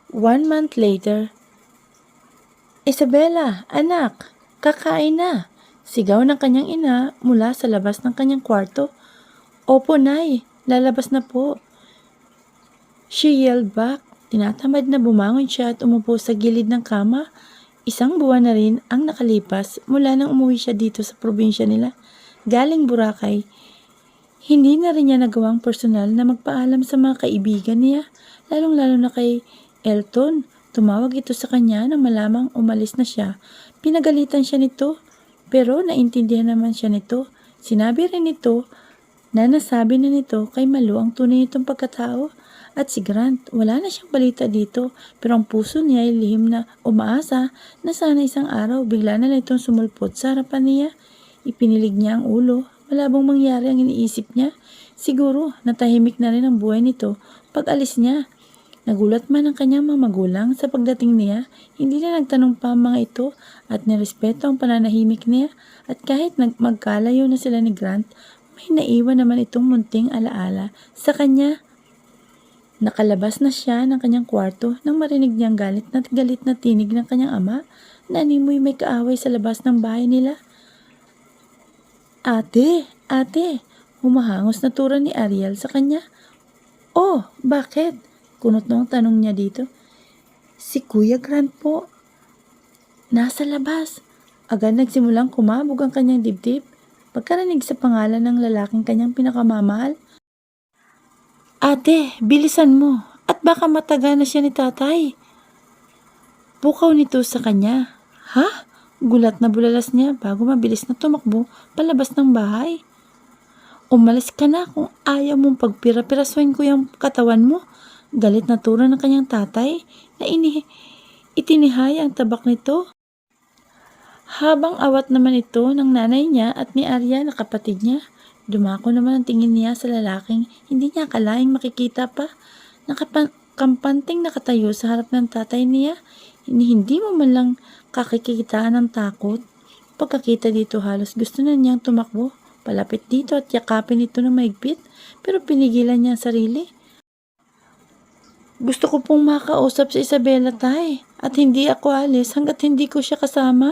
1 month later. Isabella, anak, kakain na! Sigaw ng kanyang ina mula sa labas ng kanyang kwarto. Opo, Nay, lalabas na po. She yelled back. Tinatamad na bumangon siya at umupo sa gilid ng kama. 1 buwan na rin ang nakalipas mula nang umuwi siya dito sa probinsya nila. Galing Boracay. Hindi na rin niya nagawang personal na magpaalam sa mga kaibigan niya, lalong-lalo na kay Elton. Tumawag ito sa kanya nang malamang umalis na siya. Pinagalitan siya nito, pero naintindihan naman siya nito. Sinabi rin nito na nasabi na nito kay Malu ang tunay nitong pagkatao. At si Grant, wala na siyang balita dito, pero ang puso niya ay lihim na umaasa na sana isang araw bigla na lang itong sumulpot sa harapan niya. Ipinilig niya ang ulo. Malabong mangyari ang iniisip niya. Siguro natahimik na rin ang buhay nito pag alis niya. Nagulat man ang kanyang mga magulang sa pagdating niya. Hindi na nagtanong pa ang mga ito at nirespeto ang pananahimik niya. At kahit magkalayo na sila ni Grant, may naiwan naman itong munting alaala sa kanya. Nakalabas na siya ng kanyang kwarto nang marinig niyang galit na tinig ng kanyang ama na animoy may kaaway sa labas ng bahay nila. Ate! Humahangos na tura ni Ariel sa kanya. Oh, bakit? Kunot nung tanong niya dito. Si Kuya Grant po. Nasa labas. Agad nagsimulang kumabog ang kanyang dibdib pagkarinig sa pangalan ng lalaking kanyang pinakamamahal. Ate, bilisan mo at baka mataga na siya ni tatay. Pukaw nito sa kanya. Ha? Gulat na bulalas niya bago mabilis na tumakbo palabas ng bahay. Umalis ka na kung ayaw mong pagpira-pirasuin ko yung katawan mo. Galit na tura ng kanyang tatay na itinihaya ang tabak nito. Habang awat naman ito ng nanay niya at ni Arya na kapatid niya, dumako naman ang tingin niya sa lalaking hindi niya akalaing makikita pa. Kampanting nakatayo sa harap ng tatay niya. Hindi mo man lang kakikitaan ng takot. Pagkakita dito halos gusto na niyang tumakbo. Palapit dito at yakapin ito ng maigpit pero pinigilan niya ang sarili. Gusto ko pong makausap si Isabella, tay, at hindi ako alis hanggat hindi ko siya kasama.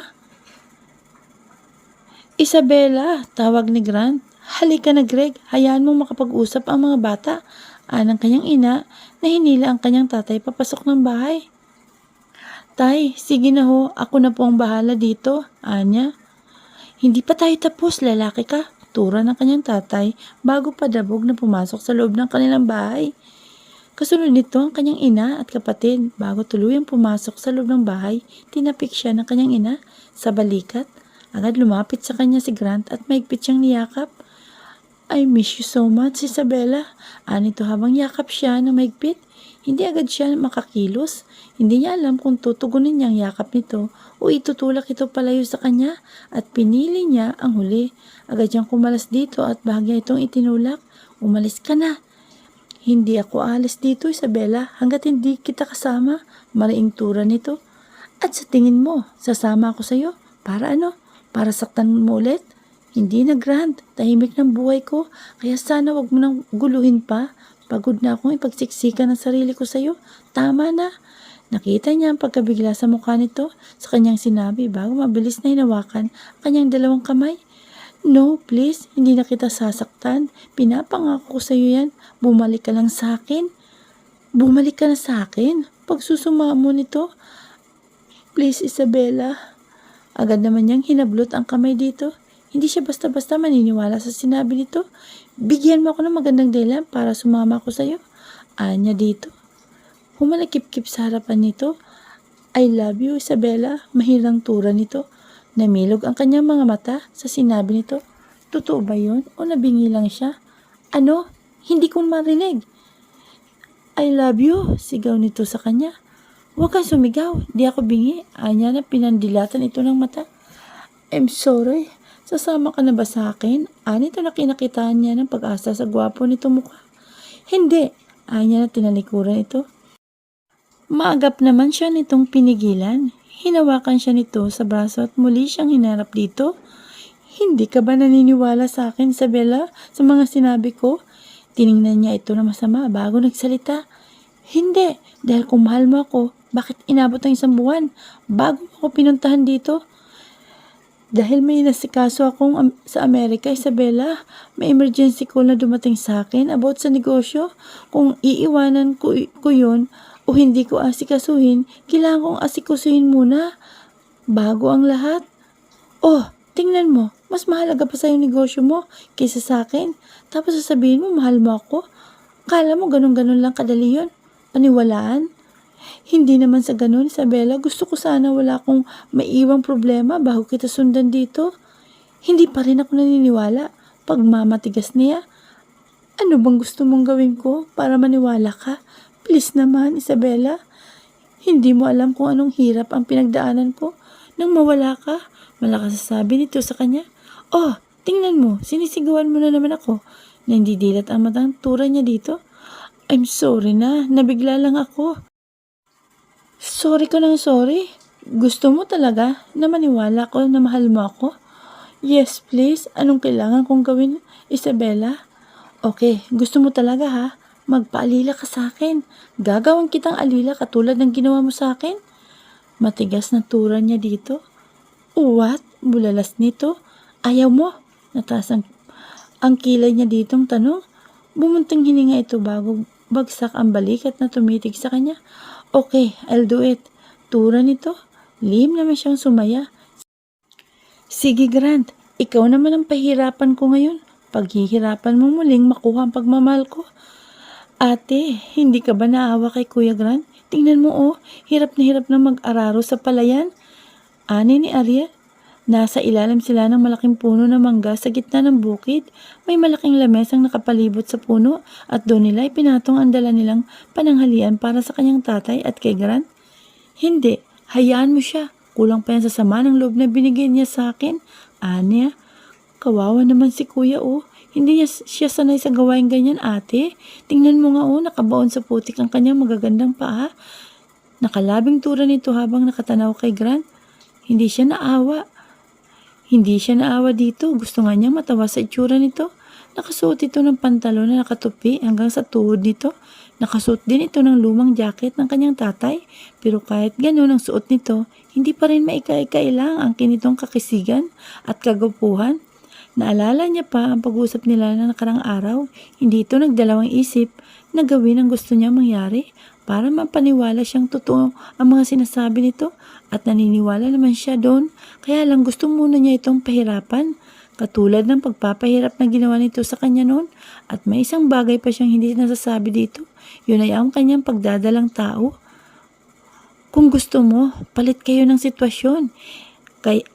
Isabella, tawag ni Grant. Halika na, Greg, hayaan mong makapag-usap ang mga bata. Anang kanyang ina na hinila ang kanyang tatay papasok ng bahay. Tay, sige na ho, ako na po ang bahala dito, anya. Hindi pa tayo tapos, lalaki ka, tura ng kanyang tatay bago padabog na pumasok sa loob ng kanilang bahay. Kasunod nito ang kanyang ina at kapatid. Bago tuluyang pumasok sa loob ng bahay, tinapik siya ng kanyang ina sa balikat. Agad lumapit sa kanya si Grant at maigpit siyang niyakap. I miss you so much, Isabella. Anito habang yakap siya ng maigpit. Hindi agad siya makakilos. Hindi niya alam kung tutugunin niyang yakap nito o itutulak ito palayo sa kanya at pinili niya ang huli. Agad siyang kumalas dito at bahagya itong itinulak. Umalis ka na. Hindi ako alis dito, Isabella, hanggat hindi kita kasama. Mariing tura nito. At sa tingin mo, sasama ako sa'yo? Para ano? Para saktan mo ulit? Hindi na, Grant. Tahimik ng buhay ko. Kaya sana wag mo nang guluhin pa. Pagod na akong ipagsiksikan ng sarili ko sa'yo. Tama na. Nakita niya ang pagkabigla sa mukha nito sa kanyang sinabi bago mabilis na hinawakan ang kanyang dalawang kamay. No, please, hindi na kita sasaktan. Pinapangako ko sa iyo yan. Bumalik ka lang sa akin. Bumalik ka na sa akin? Pagsusuma mo nito? Please, Isabella. Agad naman niyang hinablot ang kamay dito. Hindi siya basta-basta maniniwala sa sinabi nito. Bigyan mo ako ng magandang dahilan para sumama ako sa iyo. Anya dito. Humalakip-kip sa harapan nito. I love you, Isabella. Mahirang tura nito. Namilog ang kanyang mga mata sa sinabi nito. Totoo ba yun? O nabingi lang siya? Ano? Hindi ko marinig. I love you, sigaw nito sa kanya. Huwag kang sumigaw, di ako bingi. Anya na pinandilatan ito ng mata. I'm sorry, sasama ka na ba sa akin? Anito na kinakitaan niya ng pag-asa sa gwapo nito mukha. Hindi, anya na tinalikuran ito. Maagap naman siya nitong pinigilan. Hinawakan siya nito sa braso at muli siyang hinarap dito. Hindi ka ba naniniwala sa akin, Isabella, sa mga sinabi ko? Tiningnan niya ito na masama bago nagsalita. Hindi, dahil kung mahal mo ako, bakit inabot ang 1 buwan bago mo ako pinuntahan dito? Dahil may nasikaso akong sa Amerika, Isabela, may emergency call na dumating sa akin about sa negosyo. Kung iiwanan ko yun o hindi ko asikasuhin, kailangan kong asikasuhin muna bago ang lahat. Oh, tingnan mo, mas mahalaga pa sa yung negosyo mo kaysa sa akin. Tapos sasabihin mo, mahal mo ako. Kala mo ganun-ganun lang kadali yun? Paniwalaan? Hindi naman sa ganun, Isabela. Gusto ko sana wala akong maiwang problema bago kita sundan dito. Hindi pa rin ako naniniwala. Pagmamatigas niya. Ano bang gusto mong gawin ko para maniwala ka? Please naman, Isabela. Hindi mo alam kung anong hirap ang pinagdaanan ko. Nang mawala ka, malakas sasabi nito sa kanya. Oh, tingnan mo, sinisigawan mo na naman ako. Nandidilat ang matang tura niya dito. I'm sorry na, nabigla lang ako. Sorry ka ng sorry. Gusto mo talaga na maniwala ko na mahal mo ako? Yes, please. Anong kailangan kong gawin, Isabela? Okay, gusto mo talaga ha? Magpaalila ka sa akin. Gagawin kitang alila katulad ng ginawa mo sa akin. Matigas na tura niya dito. What? Bulalas nito. Ayaw mo? Nataas ang kilay niya ditong tanong. Bumunting hininga ito bago bagsak ang balikat na tumitig sa kanya. Okay, I'll do it. Tura nito. Lihim naman siyang sumaya. Sige, Grant. Ikaw naman ang pahirapan ko ngayon. Paghihirapan mo muling makuha ang pagmamahal ko. Ate, hindi ka ba naawa kay Kuya Grant? Tingnan mo hirap na mag-araro sa palayan. Ani ni Ariel. Nasa ilalim sila ng malaking puno na mangga sa gitna ng bukid. May malaking lamesang nakapalibot sa puno at doon nila ipinatong ang dala nilang pananghalian para sa kanyang tatay at kay Grant. Hindi, hayaan mo siya. Kulang pa yan sa sama ng loob na binigay niya sa akin. Anya, kawawa naman si Kuya Hindi siya sanay sa gawain ganyan, ate. Tingnan mo nga nakabaon sa putik ang kanyang magagandang paa. Nakalabing tura nito habang nakatanaw kay Grant. Hindi siya naawa dito. Gusto nga niyang matawa sa itsura nito. Nakasuot ito ng pantalon na nakatupi hanggang sa tuhod nito. Nakasuot din ito ng lumang jacket ng kanyang tatay. Pero kahit gano'n ang suot nito, hindi pa rin maikailang ang kinitong kakisigan at kagapuhan. Naalala niya pa ang pag-usap nila na nakarang araw. Hindi ito nagdalawang isip na gawin ang gusto niya mangyari para mapaniwala siyang totoo ang mga sinasabi nito at naniniwala naman siya doon. Kaya lang gusto muna niya itong pahirapan katulad ng pagpapahirap na ginawa nito sa kanya noon. At may isang bagay pa siyang hindi nasasabi dito. Yun ay ang kanyang pagdadalang tao. Kung gusto mo, palit kayo ng sitwasyon. Kay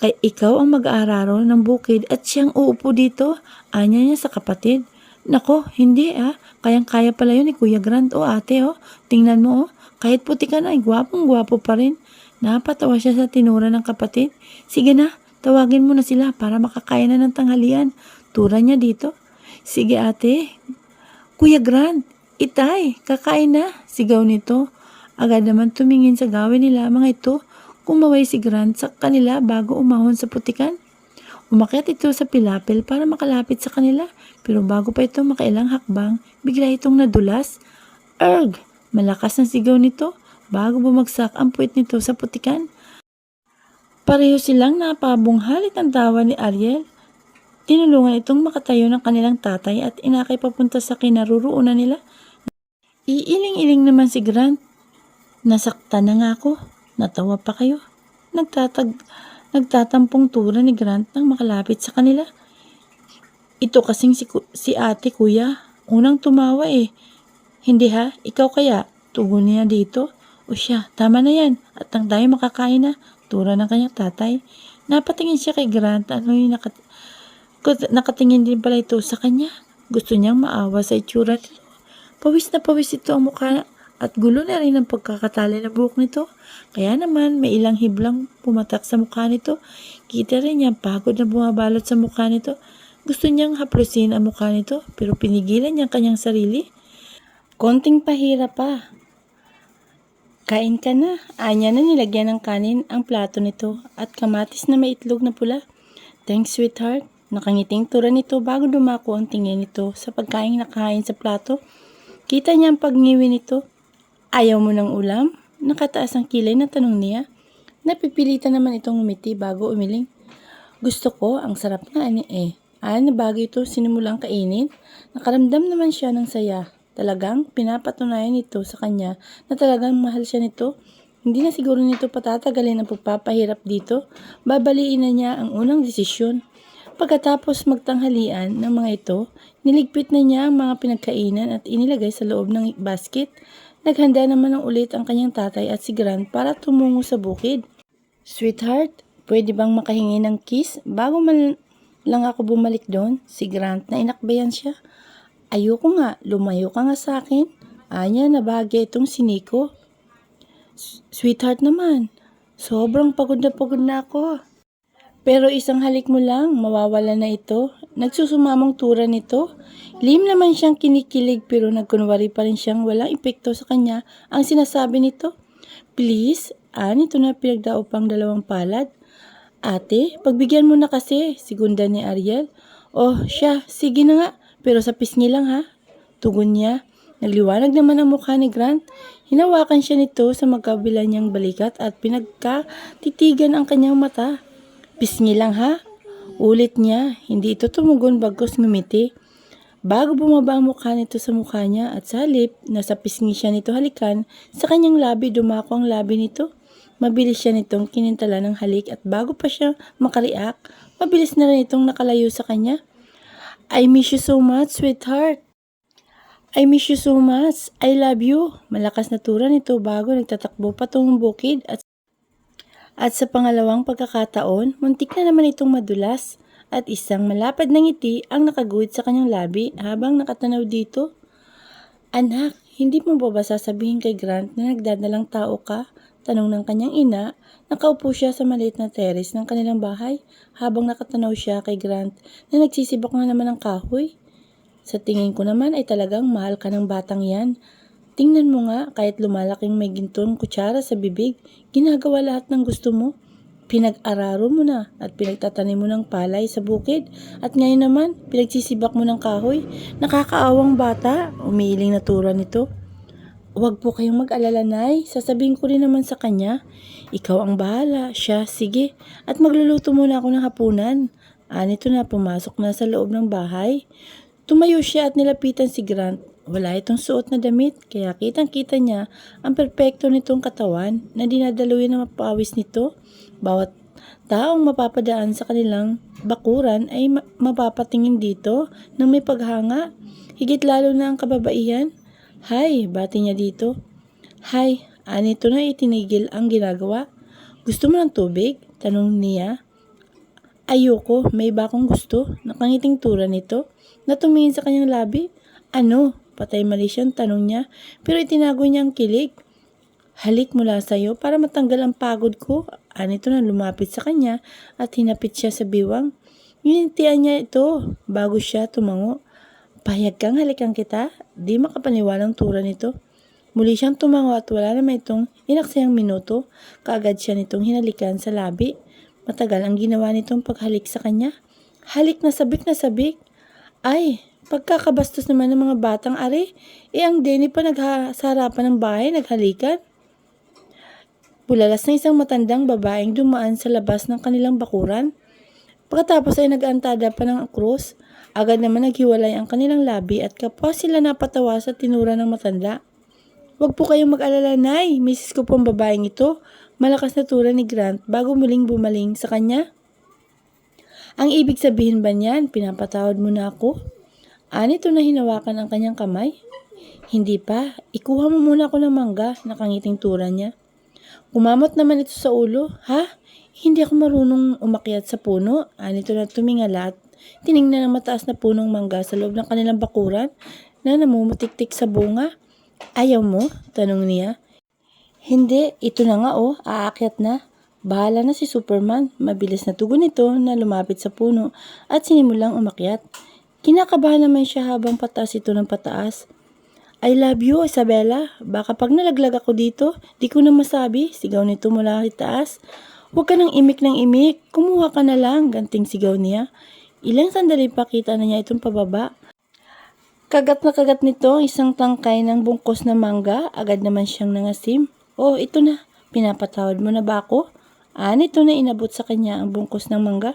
ikaw ang mag-aararo ng bukid at siyang uupo dito. Anya niya sa kapatid. Nako, hindi Kayang-kaya pala yun ni Kuya Grant ate Tingnan mo kahit puti ka na ay gwapong-gwapo pa rin. Napatawa siya sa tinura ng kapatid. Sige na, tawagin mo na sila para makakain na ng tanghalian. Tura niya dito. Sige ate. Kuya Grant, itay, kakain na. Sigaw nito. Agad naman tumingin sa gawin nila mga ito. Kumaway si Grant sa kanila bago umahon sa putikan. Umakyat ito sa pilapil para makalapit sa kanila. Pero bago pa ito makailang hakbang, bigla itong nadulas. Erg! Malakas ang sigaw nito bago bumagsak ang puwit nito sa putikan. Pareho silang napabunghalit ang tawa ni Ariel. Tinulungan itong makatayo ng kanilang tatay at inakay papunta sa kinaruroonan nila. Iiling-iling naman si Grant. Nasaktan na nga ako. Natawa pa kayo. Nagtatampong tura ni Grant nang makalapit sa kanila. Ito kasing si ate kuya. Unang tumawa Hindi ikaw kaya? Tugon niya dito. O siya, tama na yan. At ang tayo makakain na. Tura ng kanyang tatay. Napatingin siya kay Grant at nakatingin din pala ito sa kanya. Gusto niyang maawa sa itsura nito. Pawis na pawis ito ang mukha at gulo na rin ang pagkakatali ng buhok nito. Kaya naman may ilang hiblang pumatak sa mukha nito. Kita rin niya pagod na bumabalot sa mukha nito. Gusto niyang haplusin ang mukha nito pero pinigilan niya kanyang sarili. Konting pahirap pa. Kain ka na. Anya na nilagyan ng kanin ang plato nito at kamatis na may itlog na pula. Thanks, sweetheart. Nakangiting tura nito bago dumako ang tingin nito sa pagkain nakahain sa plato. Kita niya ang pagngiwi nito. Ayaw mo ng ulam? Nakataas ang kilay na tanong niya. Napipilitan naman itong umiti bago umiling. Gusto ko, ang sarap nga ani eh. Na bagay ito sinimulang kainin. Nakaramdam naman siya ng saya. Talagang pinapatunayan nito sa kanya na talagang mahal siya nito. Hindi na siguro nito patatagalin ang pagpapahirap dito. Babaliin na niya ang unang desisyon. Pagkatapos magtanghalian ng mga ito, niligpit na niya ang mga pinagkainan at inilagay sa loob ng basket. Naghanda naman ng ulit ang kanyang tatay at si Grant para tumungo sa bukid. Sweetheart, pwede bang makahingi ng kiss bago man lang ako bumalik doon? Si Grant na inakbayan siya. Ayoko nga, lumayo ka nga sa akin. Anya na bagay itong si Nico. Sweetheart naman, sobrang pagod na ako. Pero isang halik mo lang, mawawala na ito. Nagsusumamang tura nito. Lim naman siyang kinikilig pero nagkunwari pa rin siyang walang epekto sa kanya ang sinasabi nito. Please, ito na pinagdaupang 2 palad. Ate, pagbigyan mo na kasi, sigunda ni Ariel. Oh, siya, sige na nga, pero sa pisngi lang ha. Tugon niya. Nagliwanag naman ang mukha ni Grant. Hinawakan siya nito sa magkabila niyang balikat at pinagkatitigan ang kanyang mata. Pisngi lang ha? Ulit niya, hindi ito tumugon bagkus ngumiti. Bago bumaba ang mukha nito sa mukha niya at sa halip, nasa pisngi siya nito halikan, sa kanyang labi dumako ang labi nito. Mabilis siya nitong kinintala ng halik at bago pa siya makareact, mabilis na rin itong nakalayo sa kanya. I miss you so much, sweetheart. I miss you so much. I love you. Malakas na tura nito bago nagtatakbo patungong bukid at sa pangalawang pagkakataon, muntik na naman itong madulas at isang malapad na ngiti ang nakaguhit sa kanyang labi habang nakatanaw dito. Anak, hindi mo ba sasabihin kay Grant na nagdadalang tao ka? Tanong ng kanyang ina. Nakaupo siya sa maliit na terrace ng kanilang bahay habang nakatanaw siya kay Grant na nagsisibak na naman ng kahoy. Sa tingin ko naman ay talagang mahal ka ng batang yan. Tingnan mo nga, kahit lumalaking may gintong kutsara sa bibig, ginagawa lahat ng gusto mo. Pinag-araro mo na at pinagtatanim mo ng palay sa bukid at ngayon naman pinagsisibak mo ng kahoy. Nakakaawang bata, umiiling na tura nito. Huwag po kayong mag-alala, Nay. Sasabihin ko rin naman sa kanya. Ikaw ang bahala. Siya, sige. At magluluto muna ako ng hapunan. Anito na, pumasok na sa loob ng bahay. Tumayo siya at nilapitan si Grant. Wala itong suot na damit, kaya kitang-kita niya ang perpekto nitong katawan na dinadaluyan ng mapawis nito. Bawat taong mapapadaan sa kanilang bakuran ay mapapatingin dito ng may paghanga. Higit lalo na ang kababaihan. Hay, bati niya dito. Hay, anito na itinigil ang ginagawa. Gusto mo ng tubig? Tanong niya. Ayoko, may iba akong gusto. Nakangiting tura nito. Natumingin sa kanyang labi. Ano? Patay mali siyang tanong niya. Pero itinago niya ang kilig. Halik mula sa'yo para matanggal ang pagod ko. Anito na lumapit sa kanya at hinapit siya sa biwang. Nginitian niya ito bago siya tumango. Pahayag kang halikan kita? Di makapaniwalang tura nito. Muli siyang tumango at wala naman itong inaksayang minuto. Kaagad siya nitong hinalikan sa labi. Matagal ang ginawa nitong paghalik sa kanya. Halik na sabik na sabik. Ay, pagkakabastos naman ng mga batang ari. Ang Denny pa sa harapan ng bahay naghalikan. Bulalas na isang matandang babaeng dumaan sa labas ng kanilang bakuran. Pagkatapos ay nag-aantada pa ng krus. Agad naman naghiwalay ang kanilang labi at kapwa sila napatawa sa tinura ng matanda. Huwag po kayong mag-alala, Nay. Misis ko pong babaeng ito. Malakas na tura ni Grant bago muling bumaling sa kanya. Ang ibig sabihin ba niyan, pinapatawad mo na ako? Anito na hinawakan ang kanyang kamay. Hindi pa. Ikuha mo muna ako ng mangga, nakangiting tura niya. Kumamot naman ito sa ulo. Ha? Hindi ako marunong umakyat sa puno. Anito na tumingala at tiningnan ang mataas na punong mangga sa loob ng kanilang bakuran na namumutik-tik sa bunga. Ayaw mo? Tanong niya. Hindi, ito na nga aakyat na. Bahala na si Superman. Mabilis na tugon nito na lumapit sa puno at sinimulang umakyat. Kinakabahan naman siya habang pataas ito ng pataas. I love you, Isabella. Baka pag nalaglag ako dito, di ko na masabi. Sigaw nito mula itaas. Huwag ka ng imik ng imik. Kumuha ka na lang, ganting sigaw niya. Ilang sandali pa kita na niya itong pababa. Kagat na kagat nito ang isang tangkay ng bungkos na mangga, agad naman siyang nangasim. Oh, ito na, pinapatawad mo na ba ako? Nito na inabot sa kanya ang bungkos ng mangga.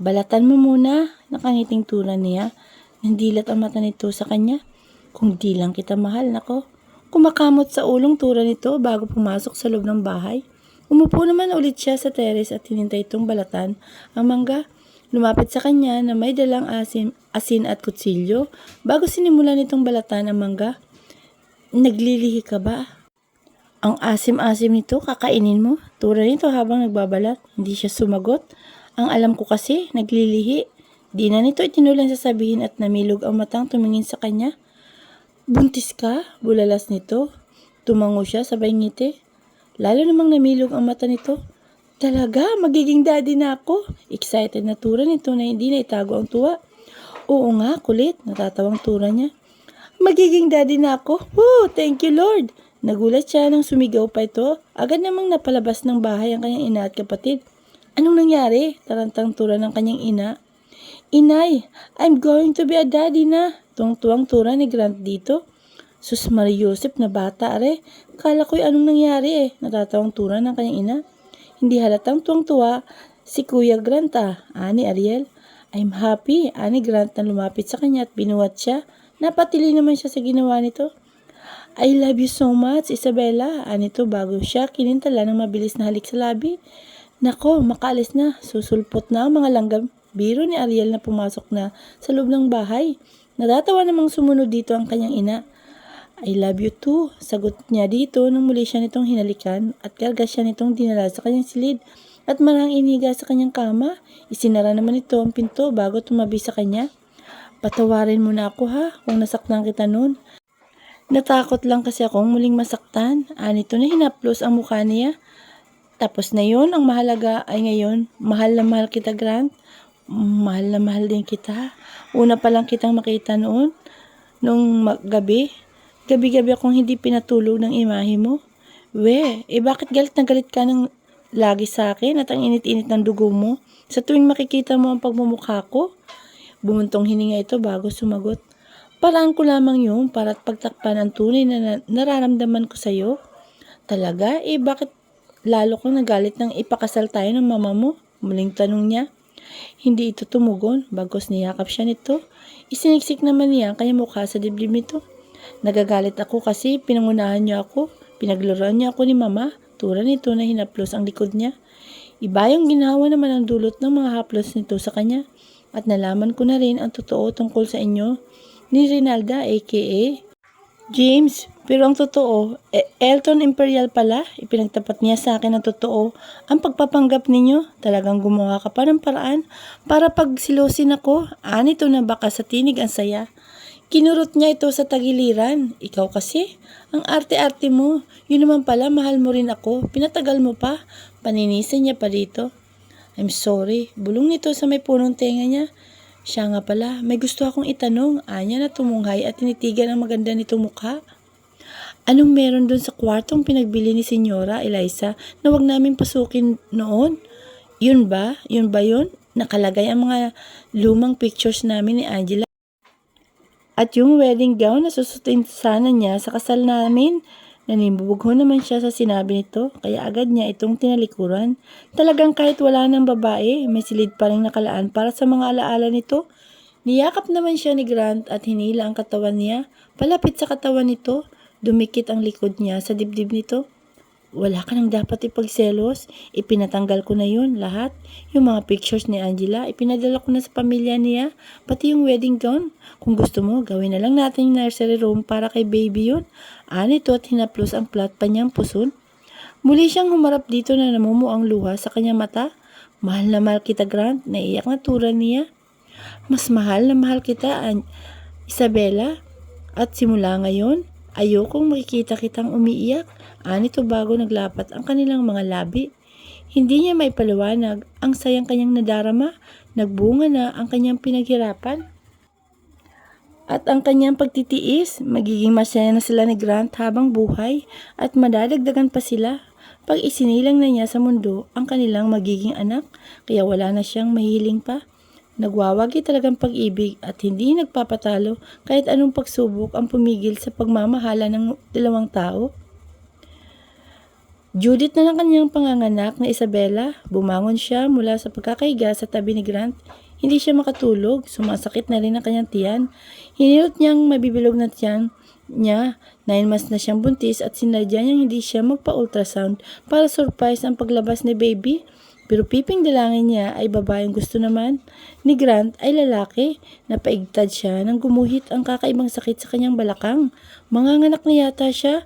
Balatan mo muna, nakangiting tura niya. Nandilat ang mata nito sa kanya. Kung di lang kita mahal, nako. Kumakamot sa ulong tura nito bago pumasok sa loob ng bahay. Umupo naman ulit siya sa teres at hinintay itong balatan ang mangga. Lumapit sa kanya na may dalang asin at kutsilyo bago sinimulan nitong balatan ang mangga. Naglilihi ka ba? Ang asim-asim nito, kakainin mo? Tura nito habang nagbabalat. Hindi siya sumagot. Ang alam ko kasi, naglilihi. Di na nito itinulang sasabihin at namilog ang matang tumingin sa kanya. Buntis ka? Bulalas nito. Tumango siya sabay ngiti. Lalo namang namilog ang mata nito. Talaga, magiging daddy na ako. Excited na tura nito na hindi na itago ang tuwa. Oo nga, kulit. Natatawang tura niya. Magiging daddy na ako. Woo, thank you Lord. Nagulat siya nang sumigaw pa ito. Agad namang napalabas ng bahay ang kanyang ina at kapatid. Anong nangyari? Tarantang tura ng kanyang ina. Inay, I'm going to be a daddy na. Tuwang-tuwang tura ni Grant dito. Sus Mariusip na bata are. Kala ko'y anong nangyari Natatawang tura ng kanyang ina. Hindi halatang tuwang-tuwa si Kuya Grant ani Ariel. I'm happy, ani Grant na lumapit sa kanya at binuhat siya. Napatili naman siya sa ginawa nito. I love you so much, Isabella. Anito bago siya kinintala ng mabilis na halik sa labi. Nako, makaalis na. Susulpot na ang mga langgam. Biro ni Ariel na pumasok na sa loob ng bahay. Natatawa namang sumunod dito ang kanyang ina. I love you too. Sagot niya dito nang muli siya nitong hinalikan at karga siya nitong dinala sa kanyang silid at marang iniga sa kanyang kama. Isinara naman ito ang pinto bago tumabi sa kanya. Patawarin mo na ako ha kung nasaktan kita noon. Natakot lang kasi akong muling masaktan. Anito na hinaplos ang mukha niya. Tapos na yun, ang mahalaga ay ngayon, mahal na mahal kita Grant. Mahal na mahal din kita. Una pa lang kitang makita noon, nung gabi. Gabi-gabi akong hindi pinatulog ng imahe mo. Bakit galit na galit ka ng lagi sa akin at ang init-init ng dugo mo? Sa tuwing makikita mo ang pagmumukha ko? Bumuntong hininga ito bago sumagot. Paraan ko lamang yun para pagtakpan ang tunay na nararamdaman ko sa'yo. Talaga? Bakit lalo kong nagalit nang ipakasal tayo ng mama mo? Muling tanong niya. Hindi ito tumugon, bagos niyakap siya nito. Isiniksik naman niya ang kanyang mukha sa dibdib nito. Nagagalit ako kasi pinangunahan niya ako. Pinaglaruan niya ako ni mama. Tura nito na hinaplos ang likod niya. Iba yung ginawa naman ang dulot ng mga haplos nito sa kanya. At nalaman ko na rin ang totoo tungkol sa inyo ni Rinalda aka James. Pero ang totoo, Elton Imperial pala. Ipinagtapat niya sa akin ang totoo. Ang pagpapanggap ninyo, talagang gumawa ka pa ng paraan para pagsilusin ako. Anito na baka sa tinig ang saya. Kinurot niya ito sa tagiliran. Ikaw kasi, ang arte-arte mo. Yun naman pala, mahal mo rin ako. Pinatagal mo pa. Paninisan niya pa dito. I'm sorry. Bulong nito sa may punong tenga niya. Siya nga pala, may gusto akong itanong. Anya na tumunghay at tinitigan ang maganda nitong mukha. Anong meron dun sa kwartong pinagbili ni Senyora Eliza na wag namin pasukin noon? Yun ba? Yun ba yun? Nakalagay ang mga lumang pictures namin ni Angela. At yung wedding gown na susutin sana niya sa kasal namin, nanimubugho naman siya sa sinabi nito, kaya agad niya itong tinalikuran. Talagang kahit wala ng babae, may silid pa rin nakalaan para sa mga alaala nito. Niyakap naman siya ni Grant at hinila ang katawan niya. Palapit sa katawan nito, dumikit ang likod niya sa dibdib nito. Wala ka nang dapat ipagselos. Ipinatanggal ko na yun, lahat. Yung mga pictures ni Angela, ipinadala ko na sa pamilya niya. Pati yung wedding gown. Kung gusto mo, gawin na lang natin yung nursery room para kay baby yun. Anito at hinaplos ang plat pa niyang puson. Muli siyang humarap dito na namumuo ang luha sa kanyang mata. Mahal na mahal kita Grant, naiyak na tura niya. Mas mahal na mahal kita, Isabella. At simula ngayon, ayokong makikita kitang umiiyak. Anito bago naglapat ang kanilang mga labi. Hindi niya maipaliwanag ang sayang kanyang nadarama. Nagbunga na ang kanyang pinaghirapan. At ang kanyang pagtitiis, magiging masaya na sila ni Grant habang buhay at madadagdagan pa sila pag isinilang na niya sa mundo ang kanilang magiging anak, kaya wala na siyang mahiling pa. Nagwawagi talagang pag-ibig at hindi nagpapatalo kahit anong pagsubok ang pumigil sa pagmamahala ng dalawang tao. Judith na ng kanyang panganganak na Isabela, bumangon siya mula sa pagkakahiga sa tabi ni Grant. Hindi siya makatulog, sumasakit na rin ang kanyang tiyan. Hinilot niyang mabibilog na tiyan niya, 9 months na siyang buntis at sinadya niyang hindi siya magpa-ultrasound para surprise ang paglabas ni baby. Pero piping dalangin niya ay babaeng gusto naman ni Grant ay lalaki. Napaigtad siya nang gumuhit ang kakaibang sakit sa kanyang balakang. Manganganak na yata siya.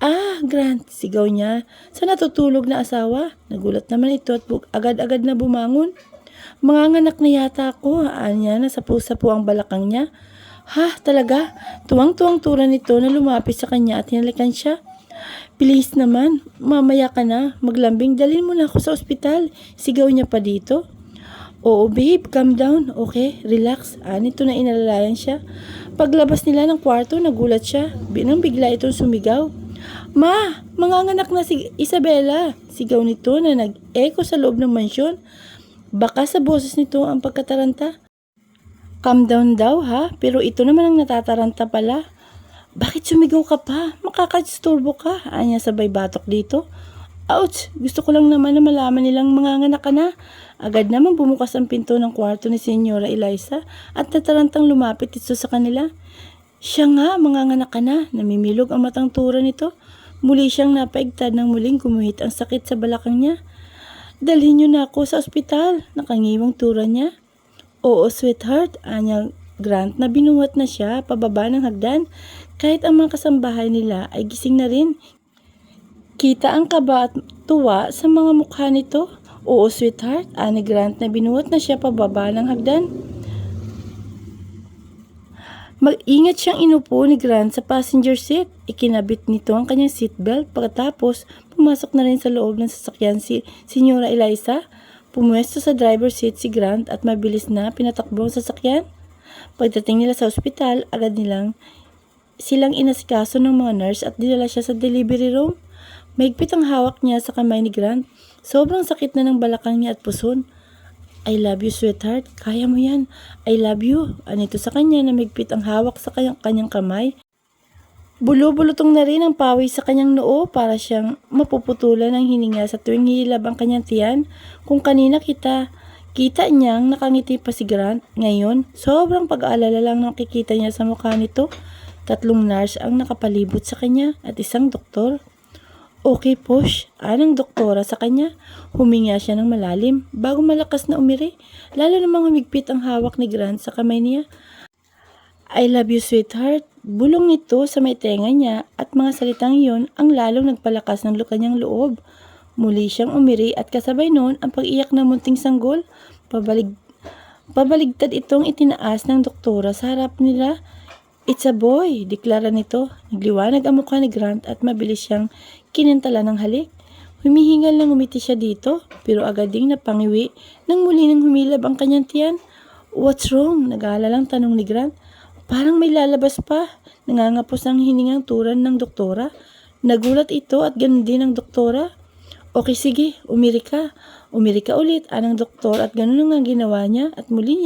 Ah, Grant, sigaw niya sa natutulog na asawa. Nagulat naman ito at agad-agad na bumangon. Manganganak na yata ako, niya na sa pusa po ang balakang niya. Ha, talaga? Tuwang-tuwang tura nito na lumapit sa kanya at hinalikan siya. Bilis naman, mamaya ka na, maglambing, dalhin mo na ako sa ospital. Sigaw niya pa dito. Oo babe, calm down, okay, relax. Nito na inalalayan siya. Paglabas nila ng kwarto, nagulat siya. Binang bigla itong sumigaw. Ma, manganganak na si Isabela. Sigaw nito na nag-echo sa loob ng mansyon. Baka sa boses nito ang pagkataranta. Calm down daw ha, pero ito naman ang natataranta pala. Bakit sumigaw ka pa? Makakasturbo ka. Anya sabay batok dito. Ouch! Gusto ko lang naman na malaman nilang manganganak ka na. Agad naman bumukas ang pinto ng kwarto ni Senyora Eliza at natarantang lumapit ito sa kanila. Siya nga, manganganak ka na. Namimilog ang matang tura nito. Muli siyang napaigtad ng muling gumuhit ang sakit sa balakang niya. Dalhin niyo na ako sa ospital. Nakangiwang tura niya. Oo, sweetheart. Anya Grant na binuhat na siya pababa ng hagdan. Kahit ang mga kasambahay nila ay gising na rin. Kita ang kaba at tuwa sa mga mukha nito. Oo, sweetheart, ani Grant na binuhat na siya pababa ng hagdan. Mag-ingat siyang inupo ni Grant sa passenger seat. Ikinabit nito ang kanyang seatbelt. Pagkatapos, pumasok na rin sa loob ng sasakyan si Senyora Eliza. Pumuesto sa driver seat si Grant at mabilis na pinatakbo ang sasakyan. Pagdating nila sa ospital, agad silang inasikaso ng mga nurse at dinala siya sa delivery room. Mahigpit ang hawak niya sa kamay ni Grant. Sobrang sakit na ng balakang niya at puson. I love you, sweetheart. Kaya mo yan. I love you. Anito sa kanya na mahigpit ang hawak sa kanyang kamay. Bulubulutong na rin ang pawis sa kanyang noo para siyang mapuputulan ng hininga sa tuwing hilab ang kanyang tiyan. Kung kanina kita niyang nakangiti pa si Grant. Ngayon, sobrang pag-aalala lang nakikita niya sa mukha nito. 3 nurse ang nakapalibot sa kanya at 1 doktor. Okay, Posh. Anang doktora sa kanya. Huminga siya ng malalim bago malakas na umiri. Lalo namang humigpit ang hawak ni Grant sa kamay niya. I love you, sweetheart. Bulong nito sa may tenga niya at mga salitang iyon ang lalong nagpalakas ng kanyang loob. Muli siyang umiri at kasabay noon ang pag-iyak ng munting sanggol. Pabaligtad itong itinaas ng doktora sa harap nila. It's a boy, deklara nito. Nagliwanag ang mukha ni Grant at mabilis siyang kinintala ng halik. Humihingal lang umiti siya dito, pero agad ding napangiwi nang muli nang humilab ang kanyang tiyan. What's wrong? Nag-aalalang tanong ni Grant. Parang may lalabas pa. Nangangapos ang hiningang turan ng doktora. Nagulat ito at ganun din ang doktora. Okay, sige, umiri ka. Umiri ka ulit, anang doktor at ganun ang ginawa niya at muli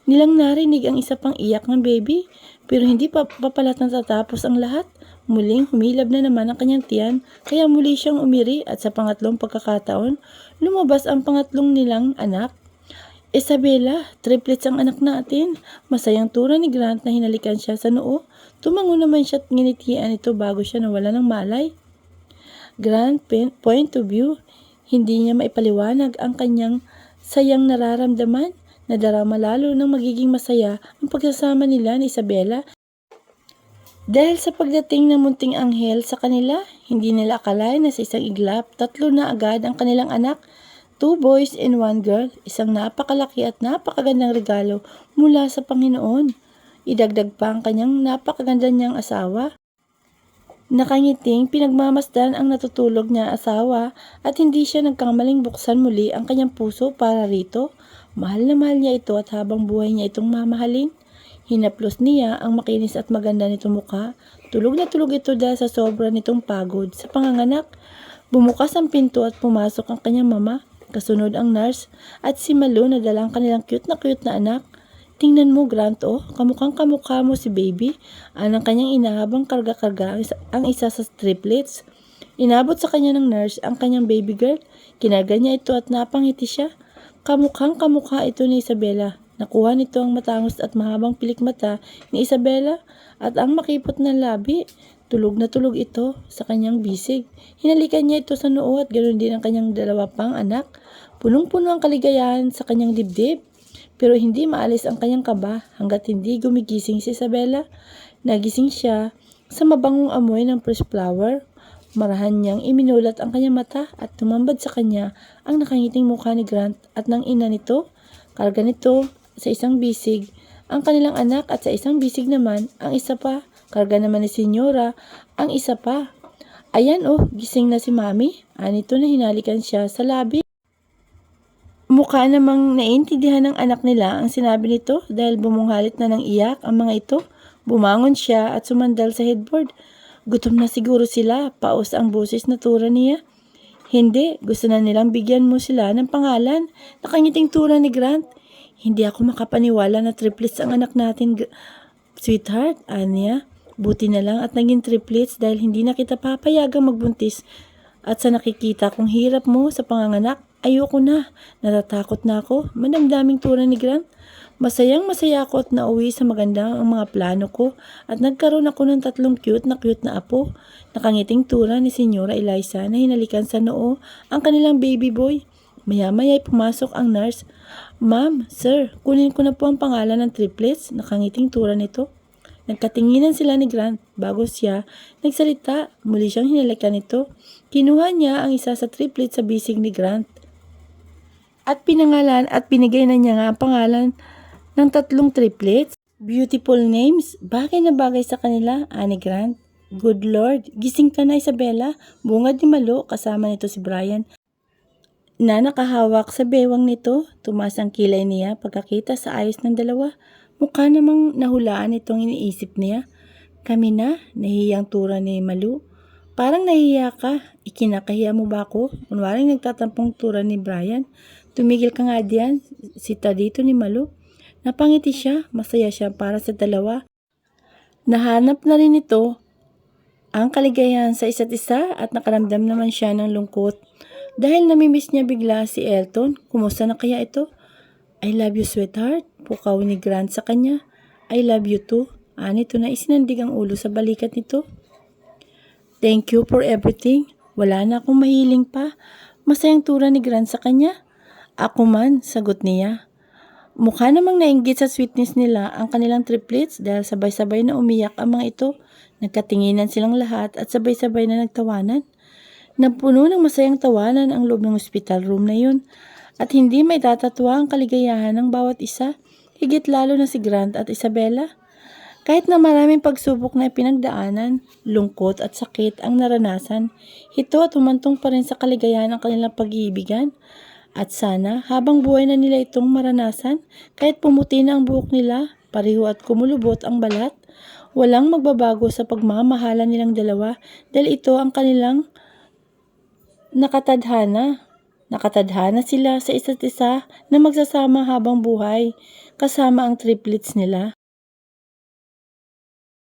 nilang narinig ang isa pang iyak ng baby. Pero hindi pa pala natatapos ang lahat. Muling humilab na naman ang kanyang tiyan, kaya muli siyang umiri at sa pangatlong pagkakataon, lumabas ang pangatlong nilang anak. Isabela, triplets ang anak natin. Masayang tura ni Grant na hinalikan siya sa noo. Tumango naman siya at nginitian ito bago siya nawala ng malay. Grant point of view, hindi niya maipaliwanag ang kanyang sayang nararamdaman. Nadarama lalo ng magiging masaya ang pagsasama nila ni Isabela. Dahil sa pagdating ng munting anghel sa kanila, hindi nila akalain na sa isang iglap, 3 na agad ang kanilang anak, 2 boys and 1 girl, isang napakalaki at napakagandang regalo mula sa Panginoon. Idagdag pa ang kanyang napakaganda niyang asawa. Nakangiting pinagmamasdan ang natutulog niya asawa at hindi siya nagkamaling buksan muli ang kanyang puso para rito. Mahal na mahal niya ito at habang buhay niya itong mamahalin. Hinaplos niya ang makinis at maganda nitong mukha. Tulog na tulog ito dahil sa sobra nitong pagod sa panganganak. Bumukas ang pinto at pumasok ang kanyang mama. Kasunod ang nurse at si Malu na dalang kanilang cute na anak. Tingnan mo, Grant, oh, kamukhang kamukha mo si baby. Ang kanyang ina habang karga-karga ang isa sa triplets. Inabot sa kanya ng nurse ang kanyang baby girl. Kinarga niya ito at napangiti siya. Kamukhang kamukha ito ni Isabella. Nakuha nito ang matangos at mahabang pilik mata ni Isabella at ang makipot na labi. Tulog na tulog ito sa kanyang bisig. Hinalikan niya ito sa noo at ganoon din ang kanyang dalawa pang anak. Punong-puno ang kaligayahan sa kanyang dibdib. Pero hindi maalis ang kanyang kaba hanggat hindi gumigising si Isabella. Nagising siya sa mabangong amoy ng fresh flower. Marahan niyang iminulat ang kanyang mata at tumambad sa kanya ang nakangiting mukha ni Grant at ng ina nito. Karga nito sa isang bisig ang kanilang anak at sa isang bisig naman ang isa pa. Karga naman ni Senyora ang isa pa. Ayan oh, gising na si Mami. Anito na hinalikan siya sa labi. Mukha namang naiintindihan ng anak nila ang sinabi nito dahil bumunghalit na ng iyak ang mga ito. Bumangon siya at sumandal sa headboard. Gutom na siguro sila, paos ang boses na tura niya. Hindi, gusto na nilang bigyan mo sila ng pangalan. Nakangiting tura ni Grant. Hindi ako makapaniwala na triplets ang anak natin, sweetheart, Anya. Buti na lang at naging triplets dahil hindi na kita papayagang magbuntis. At sa nakikita kong hirap mo sa panganganak, ayoko na. Natatakot na ako. Madamdaming tura ni Grant. Masayang masaya ako at nauwi sa maganda ang mga plano ko at nagkaroon ako ng 3 cute na apo. Nakangiting tura ni Senyora Eliza na hinalikan sa noo ang kanilang baby boy. Maya-maya ay pumasok ang nurse. Ma'am, sir, kunin ko na po ang pangalan ng triplets. Nakangiting tura nito. Nagkatinginan sila ni Grant bago siya nagsalita. Muli siyang hinalikan nito. Kinuha niya ang isa sa triplet sa bisig ni Grant. At pinangalan at binigay na niya nga ang pangalan ng 3 triplets. Beautiful names. Bagay na bagay sa kanila, ani Grant. Good Lord, gising ka na Isabella. Bungad ni Malu kasama nito si Brian na nakahawak sa bewang nito. Tumaas ang kilay niya pagkakita sa ayos ng dalawa. Mukha namang nahulaan itong iniisip niya. Kami na, nahihiyang tura ni Malu. Parang nahihiya ka. Ikinakahiya mo ba ako? Kunwaring nagtatampong tura ni Brian. Tumigil ka nga diyan, sita dito ni Malu. Napangiti siya, masaya siya para sa dalawa. Nahanap na rin ito ang kaligayahan sa isa't isa at nakaramdam naman siya ng lungkot. Dahil namimiss niya bigla si Elton, kumusta na kaya ito? I love you, sweetheart. Pukaw ni Grant sa kanya. I love you too. Anito na isinandig ang ulo sa balikat nito. Thank you for everything. Wala na akong mahiling pa. Masayang tura ni Grant sa kanya. Ako man, sagot niya. Mukha namang nainggit sa sweetness nila ang kanilang triplets dahil sabay-sabay na umiyak ang mga ito. Nagkatinginan silang lahat at sabay-sabay na nagtawanan. Napuno ng masayang tawanan ang loob ng hospital room na yun. At hindi may tatatwa ang kaligayahan ng bawat isa, higit lalo na si Grant at Isabella. Kahit na maraming pagsubok na ipinagdaanan, lungkot at sakit ang naranasan, ito at humantong pa rin sa kaligayahan ng kanilang pag-iibigan. At sana habang buhay na nila itong maranasan, kahit pumuti na ang buhok nila, pariho at kumulubot ang balat, walang magbabago sa pagmamahalan nilang dalawa dahil ito ang kanilang nakatadhana. Nakatadhana sila sa isa't isa na magsasama habang buhay, kasama ang triplets nila.